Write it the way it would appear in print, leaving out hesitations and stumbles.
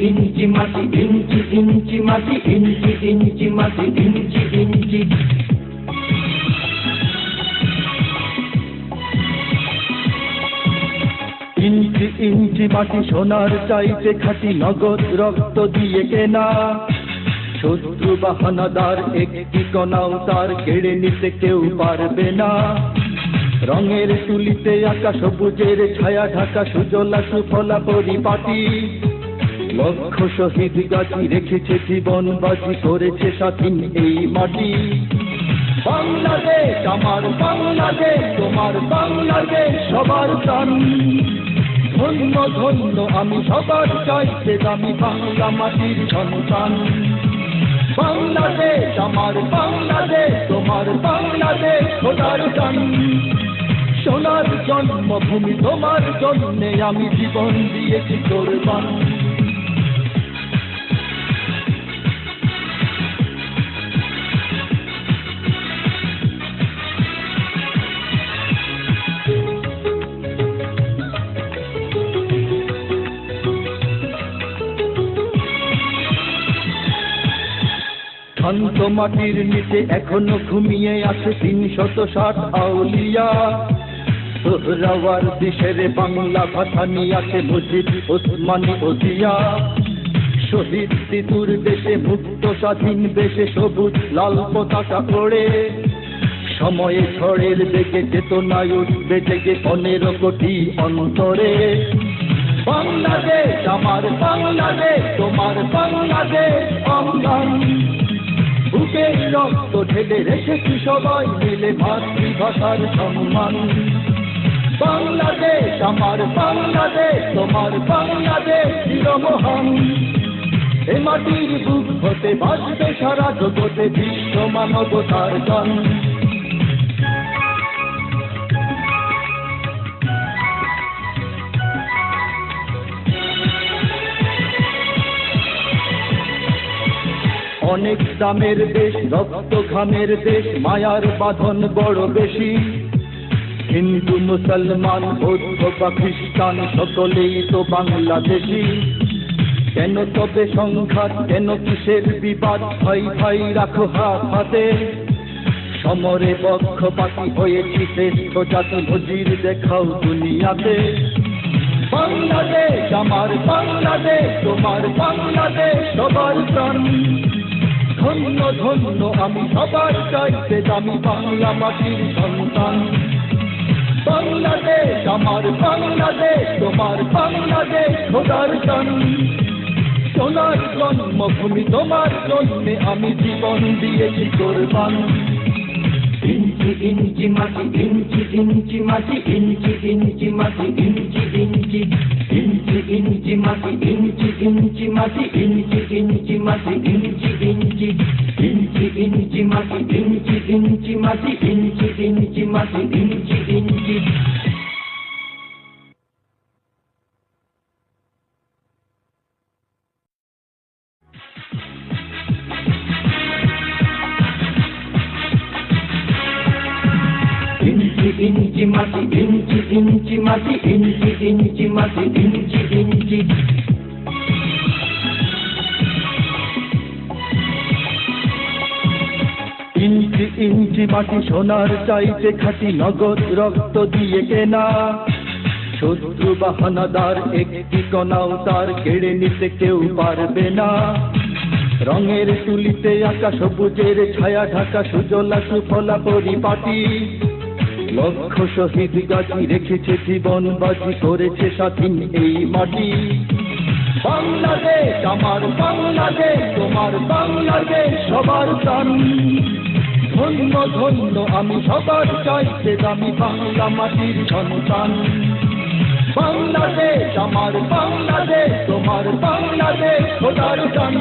ইঞ্চি মাটি, ইঞ্চি ইঞ্চি মাটি, ইঞ্চি ইঞ্চি মাটি, ইঞ্চি ইঞ্চি। ইঞ্চি ইঞ্চি মাটি সোনার চাইতে খাঁটি, নগদ রক্ত দিয়ে কেনা। শত্রু বাহানাদার একটি কণাও তার কেড়ে নিতে কেউ পারবে না। রঙের তুলিতে আঁকা সবুজের ছায়া ঢাকা সুজলা সুফলা পরিপাটি। লক্ষ শহীদ গাছি রেখেছে জীবন বাজি, করেছে স্বাধীন এই মাটি। বাংলাদেশ আমার বাংলাদেশ, তোমার বাংলাদেশ সবার প্রাণ। ধন্য ধন্য আমি সবার চাইতে দামি বাংলা মাটির সন্তান। বাংলাদেশ আমার বাংলাদেশ, তোমার বাংলাদেশ খোদার দান। সোনার জন্মভূমি তোমার জন্যে আমি জীবন দিয়েছি কোরবান। শান্ত মাটির নিচে এখনো ঘুমিয়ে আছে ৩৬০ আউলিয়া। সোহরাওয়ার দেশের বাংলা ভাষা নিয়ে আছে মুজিব, ওসমানী, ওজিয়া। শহীদ তিতুর দেশে মুক্ত স্বাধীন দেশে সবুজ লাল পতাকা ওড়ে। সময়ে ঝড়ের বেগে চেতনায় উঠবে জেগে ১৫ কোটি অন্তরে। বাংলাদেশ আমার বাংলাদেশ, তোমার বাংলাদেশ অঙ্গন। বুকের রক্ত ঢেলে রেখেছি সবাই মিলে মাতৃভাষার সম্মান। বাংলাদেশ আমার বাংলাদেশ, তোমার বাংলাদেশ চিরমহান। এ মাটির বুক হতে বাজবে সারা জগতে বিশ্ব মানবতার গান। অনেক দামের দেশ, রক্ত ঘামের দেশ, মায়ার বাঁধন বড় বেশি। হিন্দু মুসলমান বৌদ্ধ বা খ্রিস্টান সকলেই তো বাংলাদেশি। কেন তবে সংঘাত, কেন কিসের বিবাদ? ভাই ভাই রাখো হাত হাতে। সমরে পক্ষপাতী হয়েছি শ্রেষ্ঠ জাতি, নজির দেখাও দুনিয়াতে। বাংলাদেশ আমার বাংলাদেশ, তোমার বাংলাদেশ সবার প্রাণ। ধন্য ধন্য আমি সবার চাইতে দামি বাংলা মাটির সন্তান। বাংলাদেশ আমার বাংলাদেশ, তোমার বাংলাদেশ খোদার দান। সোনার জন্মভূমি তোমার জন্যে আমি জীবন দিয়েছি কোরবান। ইঞ্চি ইঞ্চি মাটি, ইঞ্চি ইঞ্চি মাটি, ইঞ্চি ইঞ্চি মাটি, ইঞ্চি ইঞ্চি। ইঞ্চি ইঞ্চি মাটি, ইঞ্চি ইঞ্চি মাটি, ইঞ্চি ইঞ্চি মাটি, ইঞ্চি ইঞ্চি। ইঞ্চি ইঞ্চি মাটি, ইঞ্চি ইঞ্চি মাটি, ইঞ্চি ইঞ্চি মাটি, ইঞ্চি ইঞ্চি। ইঞ্চি ইঞ্চি মাটি, ইঞ্চি ইঞ্চি মাটি, ইঞ্চি ইঞ্চি মাটি, ইঞ্চি ইঞ্চি। ইঞ্চি ইঞ্চি মাটি সোনার চাইতে খাঁটি, নগদ রক্ত দিয়ে কেনা। শত্রু বাহানাদার একটি কণাও তার কেড়ে নিতে কেউ পারবে না। রঙের তুলিতে আঁকা সবুজের ছায়া ঢাকা সুজলা সুফলা পরিপাটি। লক্ষ শহীদ গাছি রেখেছে জীবন বাজি, করেছে স্বাধীন এই মাটি। বাংলাদেশ আমার বাংলাদেশ, তোমার বাংলাদেশ সবার প্রাণ। ধন্য ধন্য আমি সবার চাইতে দামি বাংলা মাটির সন্তান। বাংলাদেশ আমার বাংলাদেশ, তোমার বাংলাদেশ খোদার দান।